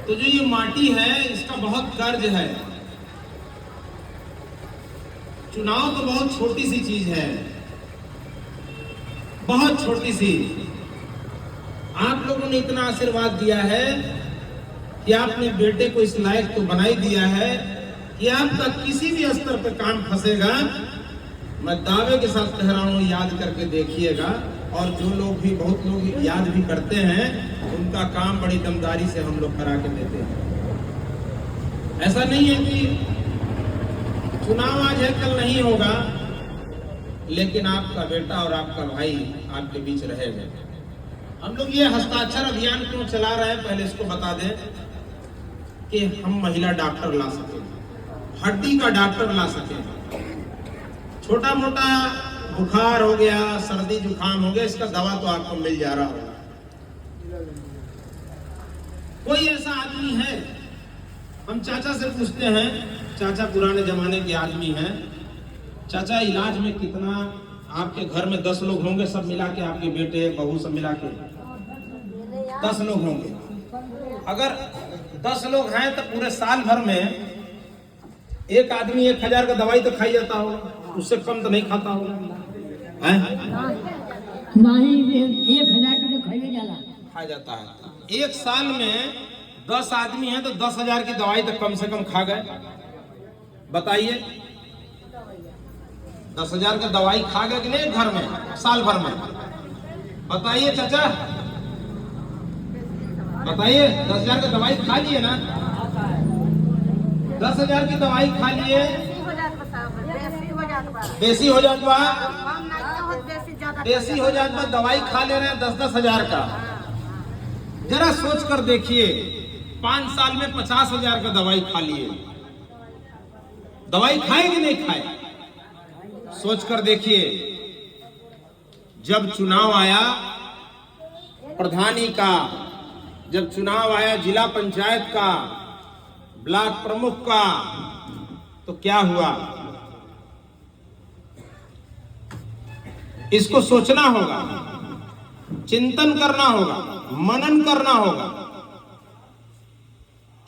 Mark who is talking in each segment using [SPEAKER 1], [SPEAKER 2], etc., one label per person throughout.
[SPEAKER 1] तो जो ये माटी है इसका बहुत कर्ज है। चुनाव तो बहुत छोटी सी चीज है, बहुत छोटी सी। आप लोगों ने इतना आशीर्वाद दिया है कि आपने बेटे को इस लायक तो बना ही दिया है कि आपका किसी भी स्तर पर काम फंसेगा, मैं दावे के साथ कह रहा हूं, याद करके देखिएगा। और जो लोग भी, बहुत लोग याद भी करते हैं, उनका काम बड़ी दमदारी से हम लोग करा के देते हैं। ऐसा नहीं है कि चुनाव आज है कल नहीं होगा, लेकिन आपका बेटा और आपका भाई आपके बीच रहेगा। हम लोग ये हस्ताक्षर अभियान क्यों चला रहे हैं, पहले इसको बता दें कि हम महिला डॉक्टर ला सकें, हड्डी का डॉक्टर ला सकें। छोटा मोटा बुखार हो गया, सर्दी जुकाम हो गया, इसका दवा तो आपको मिल जा रहा होगा। कोई ऐसा आदमी है, हम चाचा से पूछते हैं, चाचा पुराने जमाने के आदमी हैं, चाचा इलाज में कितना, आपके घर में 10 लोग होंगे सब मिला के, आपके बेटे बहू सब मिला के 10 लोग होंगे। अगर 10 लोग हैं तो पूरे साल भर में एक आदमी 1000 का दवाई तो खाई जाता होगा, उससे कम तो नहीं खाता होगा।
[SPEAKER 2] नहीं, 1000 की तो खाई जाला,
[SPEAKER 1] खा जाता है। एक साल में 10 आदमी हैं तो 10,000 की दवाई तो कम से कम खा गए। बताइए, 10,000 का दवाई खा गए कि नहीं घर में, साल भर में? बताइए चाचा, बताइए, 10,000 का दवाई खा लिए ना? 10,000 की दवाई खा लिए, बेसी हो जात बा, देसी हो जात बा, दवाई खा ले रहे हैं 10-10 हजार का। जरा सोच कर देखिए, 5 साल में 50,000 का दवाई खा लिए। दवाई खाए कि नहीं खाए? सोच कर देखिए। जब चुनाव आया प्रधानी का, जब चुनाव आया जिला पंचायत का, ब्लॉक प्रमुख का, तो क्या हुआ? इसको सोचना होगा, चिंतन करना होगा, मनन करना होगा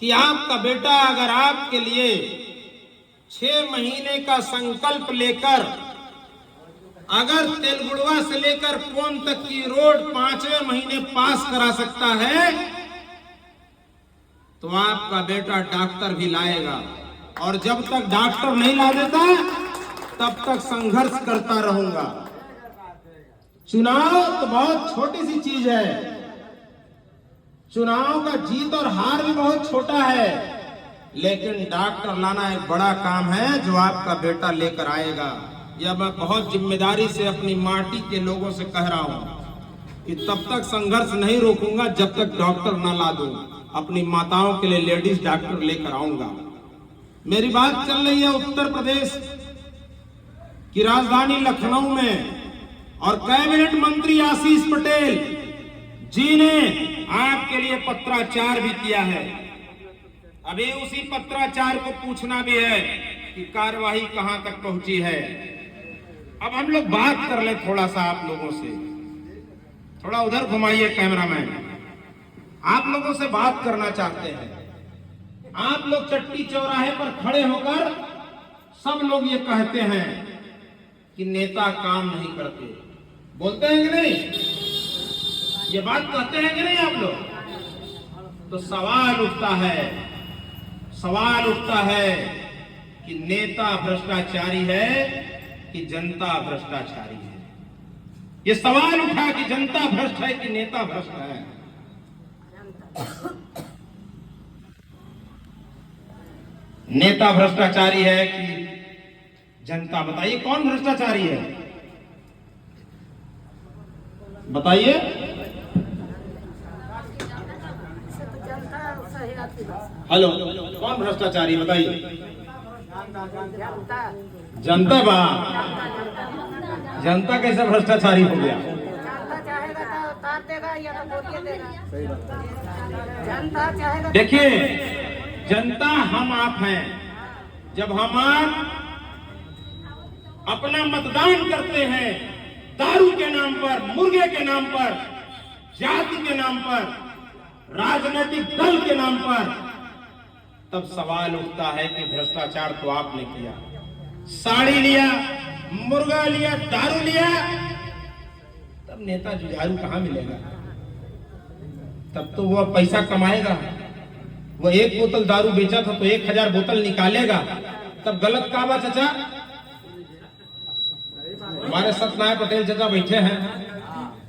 [SPEAKER 1] कि आपका बेटा अगर आपके लिए 6 महीने का संकल्प लेकर अगर तेलगुड़वा से लेकर कोन तक की रोड 5वें महीने पास करा सकता है, तो आपका बेटा डॉक्टर भी लाएगा। और जब तक डॉक्टर नहीं ला देता तब तक संघर्ष करता रहूंगा। चुनाव तो बहुत छोटी सी चीज है, चुनाव का जीत और हार भी बहुत छोटा है, लेकिन डॉक्टर लाना एक बड़ा काम है जो आपका बेटा लेकर आएगा। यह मैं बहुत जिम्मेदारी से अपनी माटी के लोगों से कह रहा हूं कि तब तक संघर्ष नहीं रोकूंगा जब तक डॉक्टर ना ला दूं। अपनी माताओं के लिए लेडीज डॉक्टर लेकर आऊंगा। मेरी बात चल रही है उत्तर प्रदेश की राजधानी लखनऊ में, और कैबिनेट मंत्री आशीष पटेल जी ने आपके लिए पत्राचार भी किया है। अभी उसी पत्राचार को पूछना भी है कि कार्यवाही कहां तक पहुंची है। अब हम लोग बात कर ले थोड़ा सा आप लोगों से, थोड़ा उधर घुमाइए कैमरामैन, आप लोगों से बात करना चाहते हैं। आप लोग चट्टी चौराहे पर खड़े होकर सब लोग ये कहते हैं कि नेता काम नहीं करते, बोलते हैं कि नहीं? ये बात कहते हैं कि नहीं आप लोग? तो सवाल उठता है कि नेता भ्रष्टाचारी है कि जनता भ्रष्टाचारी है। ये सवाल उठा कि जनता भ्रष्ट है कि नेता भ्रष्ट है। नेता भ्रष्टाचारी है कि जनता? बताइए कौन भ्रष्टाचारी है, बताइए। हेलो, कौन भ्रष्टाचारी बताइए? जनता बा? जनता कैसे भ्रष्टाचारी हो गया? देखिए, जनता हम आप हैं। जब हम आप अपना मतदान करते हैं दारू के नाम पर, मुर्गे के नाम पर, जाति के नाम पर, राजनीतिक दल के नाम पर, तब सवाल उठता है कि भ्रष्टाचार तो आपने किया, साड़ी लिया, मुर्गा लिया, दारू लिया, तब नेता जुझारू कहां मिलेगा? तब तो वह पैसा कमाएगा। वह 1 बोतल दारू बेचा था तो 1000 बोतल निकालेगा। तब गलत कहा बा चाचा? हमारे सत्यनारायण पटेल चाचा बैठे हैं,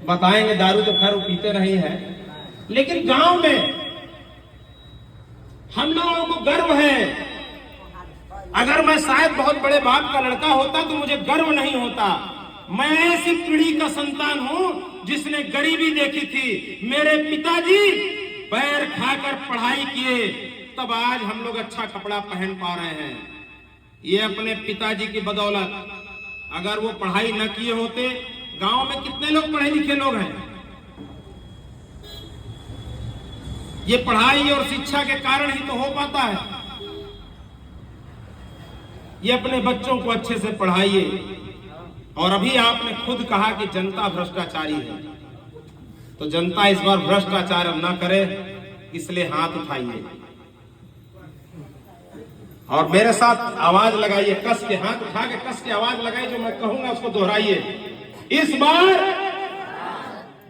[SPEAKER 1] बताएंगे। दारू तो खैर वो पीते नहीं है, लेकिन गांव में हम लोगों को गर्व है। अगर मैं शायद बहुत बड़े बाप का लड़का होता तो मुझे गर्व नहीं होता। मैं ऐसी पीढ़ी का संतान हूं जिसने गरीबी देखी थी। मेरे पिताजी पैर खाकर पढ़ाई किए, तब आज हम लोग अच्छा कपड़ा पहन पा रहे हैं। ये अपने पिताजी की बदौलत। अगर वो पढ़ाई न किए होते, गांव में कितने लोग पढ़े लिखे लोग हैं, ये पढ़ाई और शिक्षा के कारण ही तो हो पाता है। ये अपने बच्चों को अच्छे से पढ़ाइए। और अभी आपने खुद कहा कि जनता भ्रष्टाचारी है, तो जनता इस बार भ्रष्टाचार अब ना करे, इसलिए हाथ उठाइए और मेरे साथ आवाज लगाइए। कस के हाथ उठा के कस के आवाज लगाइए, जो मैं कहूंगा उसको दोहराइए। इस बार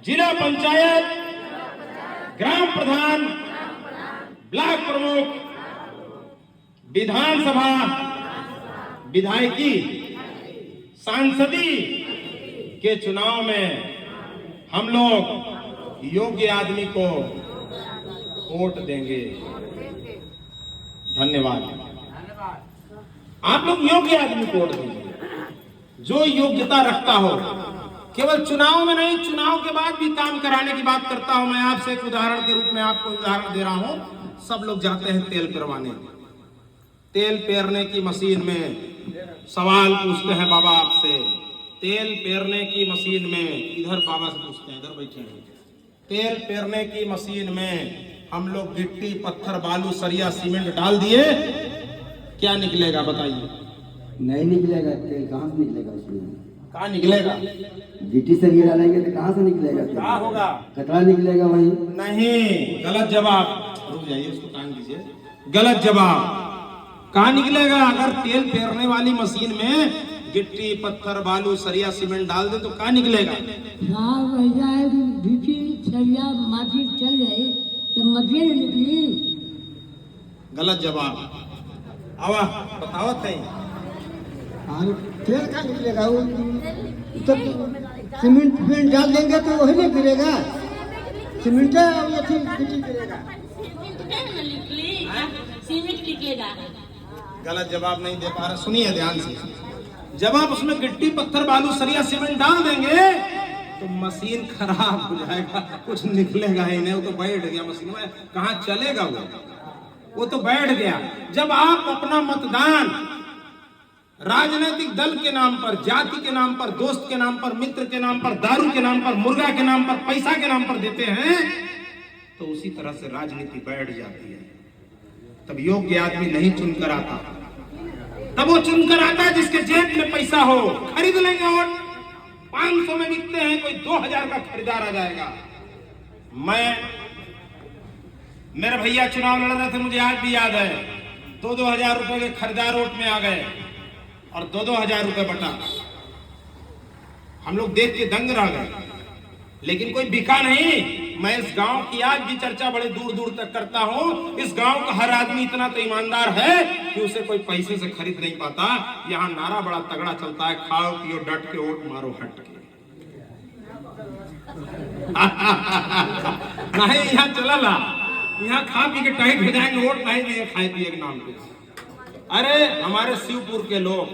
[SPEAKER 1] जिला पंचायत, ग्राम प्रधान, ब्लॉक प्रमुख, विधानसभा, विधायकी, सांसदी के चुनाव में हम लोग योग्य आदमी को वोट देंगे। धन्यवाद। आप लोग योग्य आदमी को वोट देंगे जो योग्यता रखता हो। केवल चुनाव में नहीं, चुनाव के बाद भी काम कराने की बात करता हूं। मैं आपसे एक उदाहरण के रूप में आपको उदाहरण दे रहा हूं। सब लोग जाते हैं तेल पेरवाने, तेल पेरने की मशीन में सवाल पूछते हैं बाबा आपसे। तेल पेरने की मशीन में, इधर बाबा से पूछते हैं, इधर बैठे हैं। तेल पेरने की मशीन में हम लोग गिट्टी, पत्थर, बालू, सरिया, सीमेंट डाल दिए, क्या निकलेगा बताइए?
[SPEAKER 3] नहीं निकलेगा। तेल कहाँ से निकलेगा? उसमें
[SPEAKER 1] कहाँ निकलेगा?
[SPEAKER 3] गिट्टी सरिया डालेंगे तो कहाँ से निकलेगा?
[SPEAKER 1] क्या होगा?
[SPEAKER 3] कचरा निकलेगा वही।
[SPEAKER 1] नहीं, गलत जवाब। रुक जाइए, उसको टांग दीजिए। गलत जवाब। कहाँ निकलेगा? अगर तेल पेरने वाली मशीन में गिट्टी, पत्थर, बालू, सरिया, सीमेंट डाल दे तो कहाँ निकलेगा?
[SPEAKER 2] रह जाए, गिट्टी, सरिया, माटी चल जाए तो मशीन निकली।
[SPEAKER 1] गलत जवाब। आवा बतावत है।
[SPEAKER 3] तेल कहाँ निकलेगा? वो तो सीमेंट फिर डाल देंगे तो वही नहीं गिरेगा। सीमेंट गिट्टी गिरेगा।
[SPEAKER 4] सीमेंट निकलेगा।
[SPEAKER 1] गलत जवाब नहीं दे पा रहे, सुनिए ध्यान से। जब आप उसमें गिट्टी, पत्थर, बालू, सरिया, सीमेंट डाल देंगे तो मशीन खराब हो जाएगा, कुछ निकलेगा ही नहीं। वो तो बैठ गया मशीन में, कहाँ चलेगा वो तो बैठ गया। जब आप अपना मतदान राजनीतिक दल के नाम पर, जाति के नाम पर, दोस्त के नाम पर, मित्र के नाम पर, दारू के नाम पर, मुर्गा के नाम पर, पैसा के नाम पर देते हैं, तो उसी तरह से राजनीति बैठ जाती है। तब योग्य आदमी नहीं चुनकर आता, तब वो चुनकर आता जिसके जेब में पैसा हो। खरीद लेंगे वोट, 500 में बिकते हैं, कोई 2000 का खरीदार आ जाएगा। मेरे भैया चुनाव लड़ रहे थे, मुझे आज भी याद है। 2-2 हजार रुपए के खरीदार वोट में आ गए और 2-2 हजार रुपए बटा। हम लोग देख के दंग रह गए, लेकिन कोई बिका नहीं। मैं इस गांव की आज भी चर्चा बड़े दूर दूर तक करता हूं। इस गांव का हर आदमी इतना तो ईमानदार है कि उसे कोई पैसे से खरीद नहीं पाता। यहाँ नारा बड़ा तगड़ा चलता है, खाओ पियो डट के, वोट मारो हट के। नहीं, यहाँ चला, यहाँ खा पी के टाइट हो जाएंगे, वोट नहीं दिए खाए पिए के नाम पे। अरे हमारे शिवपुर के लोग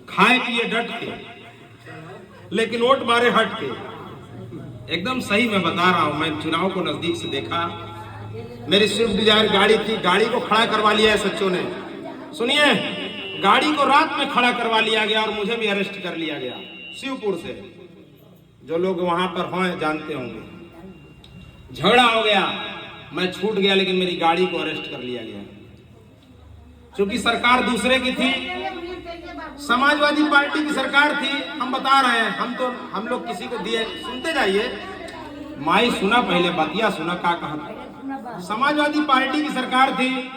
[SPEAKER 1] खाए पिए डट के, लेकिन वोट मारे हट के। एकदम सही मैं बता रहा हूं। मैं चुनाव को नजदीक से देखा। मेरी स्विफ्ट डिजायर गाड़ी थी, गाड़ी को खड़ा करवा लिया है सच्चों ने। सुनिए, गाड़ी को रात में खड़ा करवा लिया गया और मुझे भी अरेस्ट कर लिया गया शिवपुर से। जो लोग वहां पर हैं जानते होंगे। झगड़ा हो गया, मैं छूट गया, लेकिन मेरी गाड़ी को अरेस्ट कर लिया गया। क्योंकि सरकार दूसरे की थी, समाजवादी पार्टी की सरकार थी। हम बता रहे हैं, हम लोग किसी को दिए, सुनते जाइए। माई सुना, पहले बतिया सुना का कहा। समाजवादी पार्टी की सरकार थी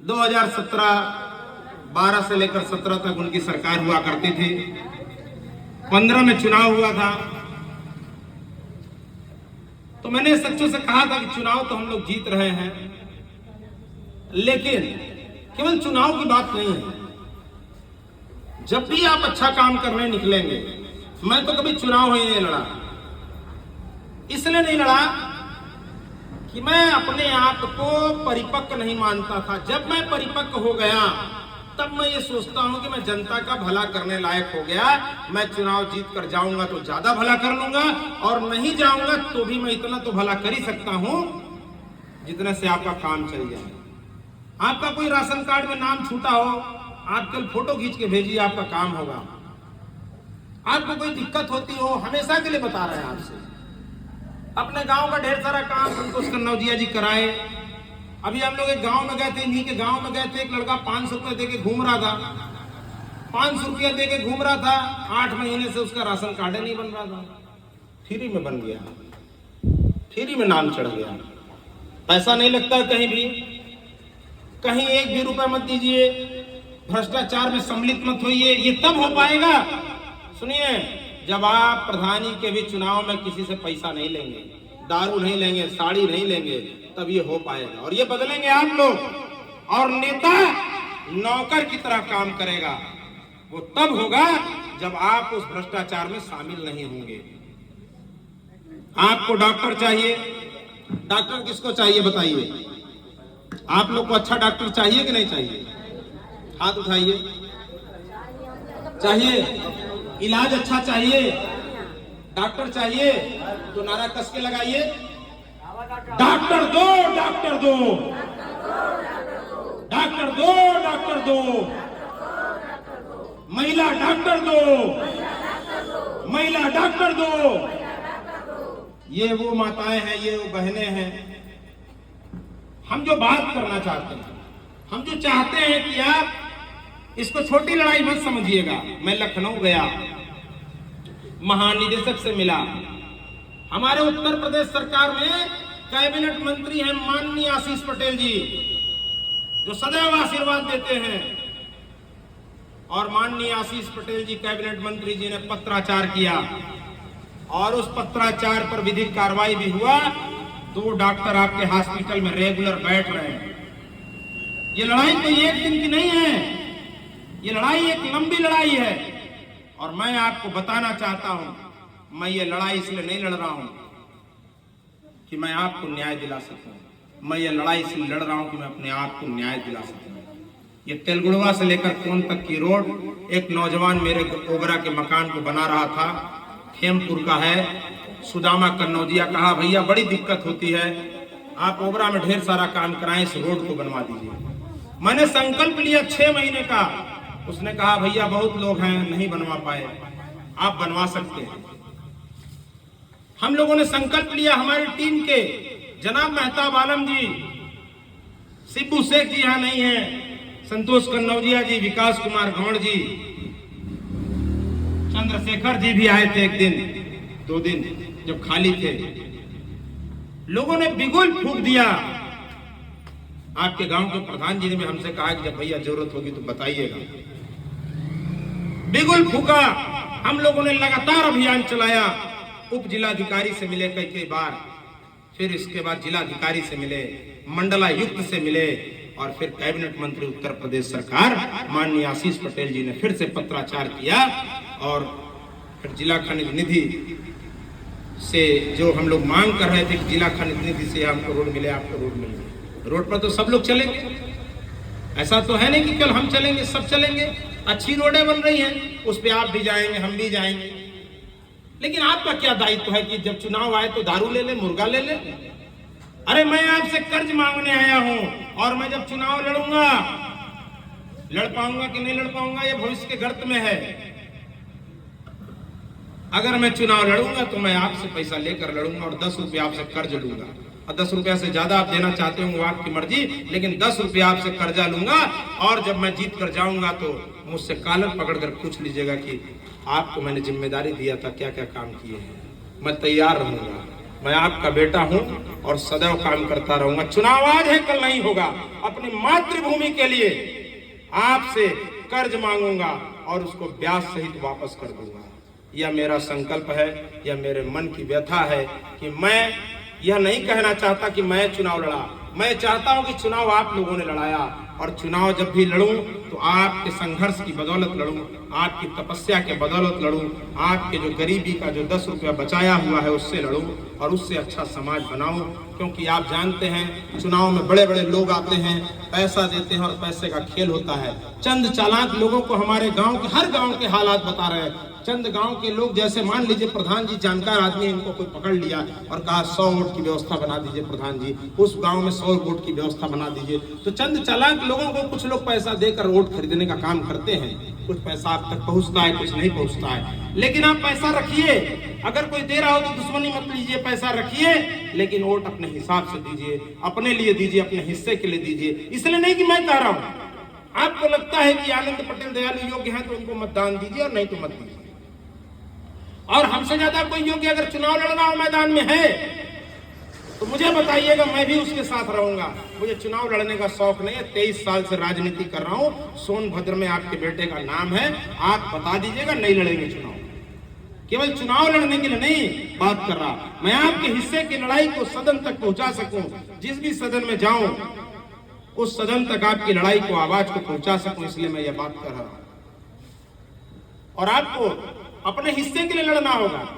[SPEAKER 1] 2017-12 से लेकर 17 तक उनकी सरकार हुआ करती थी। 15 में चुनाव हुआ था, तो मैंने सच्चों से कहा था कि चुनाव तो हम लोग जीत रहे हैं, लेकिन केवल चुनाव की बात नहीं है। जब भी आप अच्छा काम करने निकलेंगे, मैं तो कभी चुनाव ही नहीं लड़ा। इसलिए नहीं लड़ा कि मैं अपने आप को परिपक्व नहीं मानता था। जब मैं परिपक्व हो गया तब मैं ये सोचता हूं कि मैं जनता का भला करने लायक हो गया, मैं चुनाव जीत कर जाऊंगा तो ज्यादा भला कर लूंगा, और नहीं जाऊंगा तो भी मैं इतना तो भला कर ही सकता हूं जितने से आपका काम चल जाए। आपका कोई राशन कार्ड में नाम छूटा हो, आप कल फोटो खींच के भेजिए, आपका काम होगा। आपको कोई दिक्कत होती हो, हमेशा के लिए बता रहे हैं आपसे, अपने गांव का ढेर सारा काम संतोष कन्नौजिया जी कराए। अभी हम लोग एक गांव में गए थे, इन्हीं के गांव में गए थे, एक लड़का 500 रुपए दे के घूम रहा था, 500 रुपया दे के घूम रहा था, 8 महीने से उसका राशन कार्ड नहीं बन रहा था। फ्री में बन गया, फ्री में नाम चढ़ गया। पैसा नहीं लगता कहीं भी, कहीं एक भी रुपया मत दीजिए, भ्रष्टाचार में सम्मिलित मत होइए। ये तब हो पाएगा, सुनिए, जब आप प्रधानी के भी चुनाव में किसी से पैसा नहीं लेंगे, दारू नहीं लेंगे, साड़ी नहीं लेंगे, तब ये हो पाएगा। और ये बदलेंगे आप लोग, और नेता नौकर की तरह काम करेगा। वो तब होगा जब आप उस भ्रष्टाचार में शामिल नहीं होंगे। आपको डॉक्टर चाहिए, डॉक्टर किसको चाहिए बताइए? आप लोग को अच्छा डॉक्टर चाहिए कि नहीं चाहिए? हाथ उठाइए। चाहिए, इलाज अच्छा चाहिए, डॉक्टर चाहिए तो नारा कस के लगाइए, डॉक्टर दो, डॉक्टर दो, डॉक्टर दो, डॉक्टर दो, महिला डॉक्टर दो, महिला डॉक्टर दो। ये वो माताएं हैं, ये वो बहनें हैं। हम जो बात करना चाहते हैं, हम जो चाहते हैं कि आप इसको छोटी लड़ाई मत समझिएगा। मैं लखनऊ गया, महानिदेशक से मिला। हमारे उत्तर प्रदेश सरकार में कैबिनेट मंत्री हैं माननीय आशीष पटेल जी, जो सदैव आशीर्वाद देते हैं। और माननीय आशीष पटेल जी कैबिनेट मंत्री जी ने पत्राचार किया, और उस पत्राचार पर विधिक कार्रवाई भी हुआ। 2 डॉक्टर आपके हॉस्पिटल में रेगुलर बैठ रहे हैं। ये लड़ाई कोई एक दिन की नहीं है, ये लड़ाई एक लंबी लड़ाई है। और मैं आपको बताना चाहता हूं, मैं ये लड़ाई इसलिए नहीं लड़ रहा हूं कि मैं आपको न्याय दिला सकूं, मैं ये लड़ाई इसलिए लड़ रहा हूं कि मैं अपने आप को न्याय दिला सकूं। ये तेलगुड़वा से लेकर कोन तक की रोड, एक नौजवान मेरे ओबरा के मकान को बना रहा था, खेमपुर का है, सुदामा कन्नौजिया। कहा भैया बड़ी दिक्कत होती है, आप ओबरा में ढेर सारा काम कराएं, इस रोड को बनवा दीजिए। मैंने संकल्प लिया 6 महीने का। उसने कहा भैया बहुत लोग हैं, नहीं बनवा पाए, आप बनवा सकते हैं। हम लोगों ने संकल्प लिया, हमारी टीम के जनाब मेहताब आलम जी, शिबू शेख जी यहाँ नहीं है, संतोष कन्नौजिया जी, विकास कुमार गौड़ जी, चंद्रशेखर जी भी आए थे एक दिन 2 दिन जब खाली थे। लोगों ने बिगुल फूंक दिया। आपके गांव के प्रधान जी ने भी हमसे कहा कि जब भैया जरूरत होगी तो बताइएगा। बिगुल फूका। हम लोगों ने लगातार अभियान चलाया, उप जिलाधिकारी से मिले कई बार, फिर इसके बाद जिलाधिकारी से मिले, मंडलायुक्त से मिले, और फिर कैबिनेट मंत्री उत्तर प्रदेश सरकार माननीय आशीष पटेल जी ने फिर से पत्राचार किया। और फिर जिला खनिज निधि से जो हम लोग मांग कर रहे थे कि जिला खनिज निधि से हमको रोड मिले, आपको रोड मिले। रोड पर तो सब लोग चलेंगे, ऐसा तो है नहीं कि कल हम चलेंगे, सब चलेंगे। अच्छी रोडें बन रही हैं, उस पे आप भी जाएंगे, हम भी जाएंगे। लेकिन आपका क्या दायित्व है कि जब चुनाव आए तो दारू ले ले, मुर्गा ले ले? अरे मैं आपसे कर्ज मांगने आया हूं, और मैं जब चुनाव लड़ूंगा, लड़ पाऊंगा कि नहीं लड़ पाऊंगा ये भविष्य के गर्त में है। अगर मैं चुनाव लड़ूंगा तो मैं आपसे पैसा लेकर लड़ूंगा और 10 रुपया आपसे कर्ज लूंगा। और 10 रुपया से ज्यादा आप देना चाहते हो वो आपकी मर्जी, लेकिन 10 रुपया आपसे कर्जा लूंगा। और जब मैं जीत कर जाऊंगा तो मुझसे कॉलर पकड़ कर पूछ लीजिएगा कि आपको मैंने जिम्मेदारी दिया था, क्या क्या काम किए हैं। मैं तैयार रहूंगा। मैं आपका बेटा हूं और सदैव काम करता रहूंगा। चुनाव आज है, कल नहीं होगा। अपनी मातृभूमि के लिए आपसे कर्ज मांगूंगा और उसको ब्याज सहित वापस कर दूंगा। यह मेरा संकल्प है, यह मेरे मन की व्यथा है कि मैं यह नहीं कहना चाहता कि मैं चुनाव लड़ा। मैं चाहता हूं कि चुनाव आप लोगों ने लड़ाया, और चुनाव जब भी लड़ूं तो आपके संघर्ष की बदौलत लड़ूं, आपकी तपस्या के बदौलत लड़ूं, आपके जो गरीबी का जो 10 रुपया बचाया हुआ है उससे लड़ूं और उससे अच्छा समाज बनाऊं। क्योंकि आप जानते हैं चुनाव में बड़े बड़े लोग आते हैं, पैसा देते हैं और पैसे का खेल होता है। चंद चालाक लोगों को हमारे गांव के, हर गांव के हालात बता रहे हैं। चंद गांव के लोग, जैसे मान लीजिए प्रधान जी जानकार आदमी, इनको कोई पकड़ लिया और कहा 100 वोट की व्यवस्था बना दीजिए प्रधान जी, उस गांव में 100 वोट की व्यवस्था बना दीजिए। तो चंद चालाक लोगों को कुछ लोग पैसा देकर वोट खरीदने का काम करते हैं। कुछ पैसा आप तक पहुंचता है, कुछ नहीं पहुंचता है। लेकिन आप पैसा रखिए, अगर कोई दे रहा हो तो दुश्मनी मत लीजिए, पैसा रखिए, लेकिन वोट अपने हिसाब से दीजिए, अपने लिए दीजिए, अपने हिस्से के लिए दीजिए। इसलिए नहीं कि मैं कह रहा हूं, आपको लगता है कि आनंद पटेल दयालु योग्य है तो उनको मतदान दीजिए और नहीं तो मत दीजिए। और हमसे ज्यादा कोई योग्य अगर चुनाव लड़ना हो मैदान में है तो मुझे बताइएगा, मैं भी उसके साथ रहूंगा। मुझे चुनाव लड़ने का शौक नहीं है, 23 साल से राजनीति कर रहा हूं। सोनभद्र में आपके बेटे का नाम है, आप बता दीजिएगा नहीं लड़ेंगे चुनाव। केवल चुनाव लड़ने के लिए नहीं बात कर रहा, मैं आपके हिस्से की लड़ाई को सदन तक पहुंचा सकूं। जिस भी सदन में जाऊं उस सदन तक आपकी लड़ाई को, आवाज को पहुंचा सकूं, इसलिए मैं ये बात कर रहा हूं। और आपको अपने हिस्से के लिए लड़ना होगा।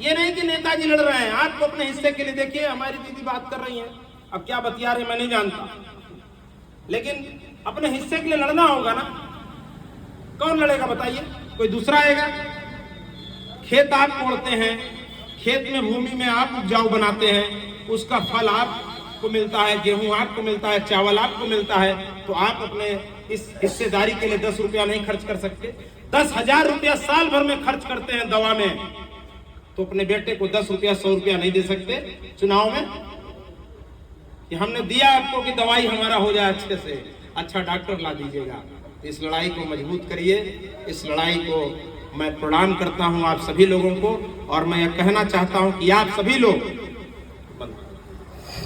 [SPEAKER 1] ये नहीं कि नेताजी लड़ रहे हैं, आपको अपने हिस्से के लिए। देखिए हमारी दीदी बात कर रही हैं, अब क्या बतिया रहे मैं नहीं जानता, लेकिन अपने हिस्से के लिए लड़ना होगा ना। कौन लड़ेगा बताइए? कोई दूसरा आएगा? खेत आप कोड़ते हैं, खेत में भूमि में आप उपजाऊ बनाते हैं, उसका फल आपको मिलता है, गेहूं आपको मिलता है, चावल आपको मिलता है, तो आप अपने इस हिस्सेदारी के लिए 10 रुपया नहीं खर्च कर सकते? 10,000 रुपया साल भर में खर्च करते हैं दवा में, तो अपने बेटे को 10 रुपया 100 रुपया नहीं दे सकते चुनाव में? कि हमने दिया आपको कि दवाई हमारा हो जाए अच्छे से, अच्छा डॉक्टर ला दीजिएगा। इस लड़ाई को मजबूत करिए। इस लड़ाई को मैं प्रणाम करता हूं आप सभी लोगों को, और मैं यह कहना चाहता हूं कि आप सभी लोग